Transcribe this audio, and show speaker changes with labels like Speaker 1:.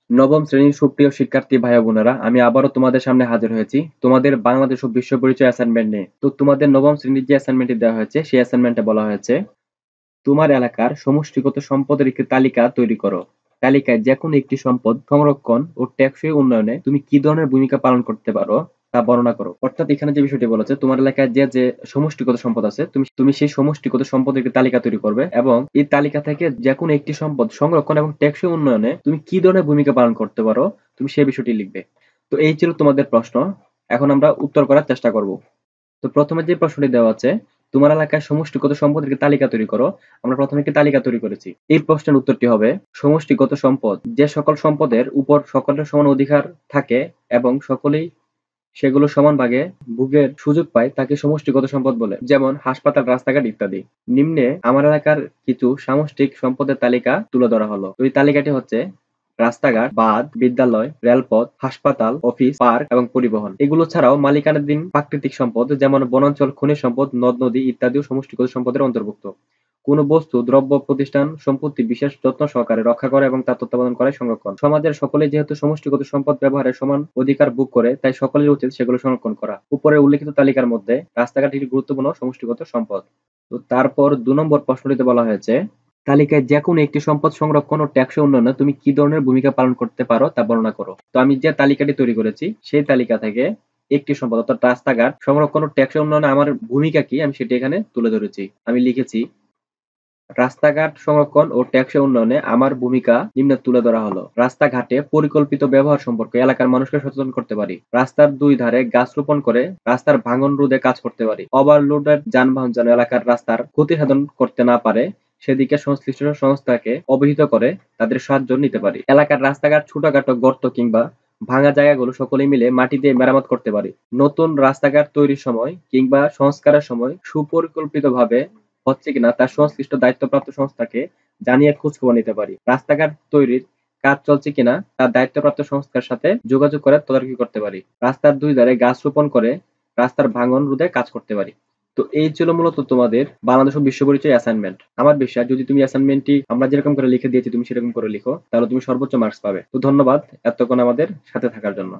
Speaker 1: নবম শ্রেণীর সুপ্রিয় শিক্ষার্থী ভাই বোনেরা, আমি আবারও তোমাদের সামনে হাজির হয়েছি তোমাদের বাংলাদেশ ও বিশ্ব পরিচয় অ্যাসাইনমেন্ট নিয়ে। তো তোমাদের নবম শ্রেণীর যে অ্যাসাইনমেন্টটি দেওয়া হয়েছে সেই অ্যাসাইনমেন্টে বলা হয়েছে তোমার এলাকার সমষ্টিগত সম্পদের একটি তালিকা তৈরি করো। তালিকায় যে কোনো একটি সম্পদ সংরক্ষণ ও টেকসই উন্নয়নে তুমি কি ধরনের ভূমিকা পালন করতে পারো তা বর্ণনা করো। অর্থাৎ এখানে যে বিষয়টি বলেছে, তোমার এলাকায় যে যে সমষ্টিগত সম্পদ আছে তুমি তুমি সেই সমষ্টিগত সম্পদের একটি তালিকা তৈরি করবে এবং এই তালিকা থেকে যে কোনো একটি সম্পদ সংরক্ষণ এবং টেকসই উন্নয়নে তুমি কি ধরনের ভূমিকা পালন করতে পারো তুমি সেই বিষয়টি লিখবে। তো এই ছিল তোমাদের প্রশ্ন। এখন আমরা উত্তর করার চেষ্টা করব। তো প্রথমে যে প্রশ্নটি দেওয়া আছে, তোমার এলাকায় সমষ্টিগত সম্পদের একটি তালিকা তৈরি করো। আমরা প্রথমে একটি তালিকা তৈরি করেছি। এই প্রশ্নের উত্তরটি হবে সমষ্টিগত সম্পদ যে সকল সম্পদের উপর সকলের সমান অধিকার থাকে এবং সকলেই সেগুলো সমান ভাগে ভোগের সুযোগ পায় তাকে সমষ্টিগত সম্পদ বলে, যেমন হাসপাতাল, রাস্তাঘাট ইত্যাদি। নিম্নে আমার এলাকার কিছু সামষ্টিক সম্পদের তালিকা তুলে ধরা হলো। তো এই তালিকাটি হচ্ছে রাস্তাঘাট, বাঁধ, বিদ্যালয়, রেলপথ, হাসপাতাল, অফিস, পার্ক এবং পরিবহন। এগুলো ছাড়াও মালিকানাধীন প্রাকৃতিক সম্পদ যেমন বনাঞ্চল, খনিজ সম্পদ, নদ-নদী ইত্যাদিও সমষ্টিগত সম্পদের অন্তর্ভুক্ত। কোন বস্তু, দ্রব্য, প্রতিষ্ঠান, সম্পত্তি বিশেষ যত্ন সহকারে রক্ষা করা এবং তা তত্ত্বাবধান করাই সংরক্ষণ। সমাজের সকলেই যেহেতু সমষ্টিগত সম্পদ ব্যবহারের সমান অধিকার ভোগ করে, তাই সকলের উচিত সেগুলো সংরক্ষণ করা। উপরের উল্লেখিত তালিকার মধ্যে রাস্তাঘাট একটি গুরুত্বপূর্ণ সমষ্টিগত সম্পদ। তো তারপর ২ নম্বর প্রশ্নটিতে বলা হয়েছে, তালিকায় যে কোনো একটি সম্পদ সংরক্ষণ ও টেকসই উন্নয়নে তুমি কি ধরনের ভূমিকা পালন করতে পারো তা বর্ণনা করো। তো আমি যে তালিকাটি তৈরি করেছি সেই তালিকা থেকে একটি সম্পদ অর্থাৎ রাস্তাঘাট সংরক্ষণ ও টেকসই উন্নয়নে আমার ভূমিকা কি আমি সেটি এখানে তুলে ধরেছি। আমি লিখেছি, রাস্তাঘাট সংরক্ষণ ও টেকসই উন্নয়নে আমার ভূমিকা নিম্নে তুলে ধরা হলো। রাস্তাঘাটে পরিকল্পিত ব্যবহার সম্পর্কে এলাকার মানুষকে সচেতন করতে পারি। রাস্তার দুই ধারে গাছ রোপণ করে রাস্তার ভাঙন রোধে কাজ করতে পারি। ওভারলোডেড যানবাহন যেন এলাকার রাস্তার ক্ষতি সাধন করতে না পারে সেদিকে সংশ্লিষ্ট সংস্থাকে অবহিত করে তাদের সাহায্য নিতে পারি। এলাকার রাস্তাঘাট, ছোটখাটো গর্ত কিংবা ভাঙা জায়গাগুলো সকলে মিলে মাটি দিয়ে মেরামত করতে পারি। নতুন রাস্তাঘাট তৈরির সময় কিংবা সংস্কারের সময় সুপরিকল্পিতভাবে হচ্ছে কিনা তা সংশ্লিষ্ট দায়িত্বপ্রাপ্ত সংস্থাকে জানিয়ে খোঁজখবর নিতে পারি। রাস্তাঘাট তৈরির কাজ চলছে কিনা তা দায়িত্বপ্রাপ্ত সংস্থার সাথে যোগাযোগ করে তদারকি করতে পারি। রাস্তার দুই ধারে গাছ রোপণ করে রাস্তার ভাঙন রোধে কাজ করতে পারি। তো এই ছিল মূলত তোমাদের বাংলাদেশ ও বিশ্ব পরিচয় অ্যাসাইনমেন্ট। আমার বিশ্বাস যদি তুমি অ্যাসাইনমেন্টটি আমরা যেরকম করে লিখে দিয়েছি তুমি সেরকম করে লিখো তাহলে তুমি সর্বোচ্চ মার্কস পাবে। তো ধন্যবাদ এতক্ষণ আমাদের সাথে থাকার জন্য।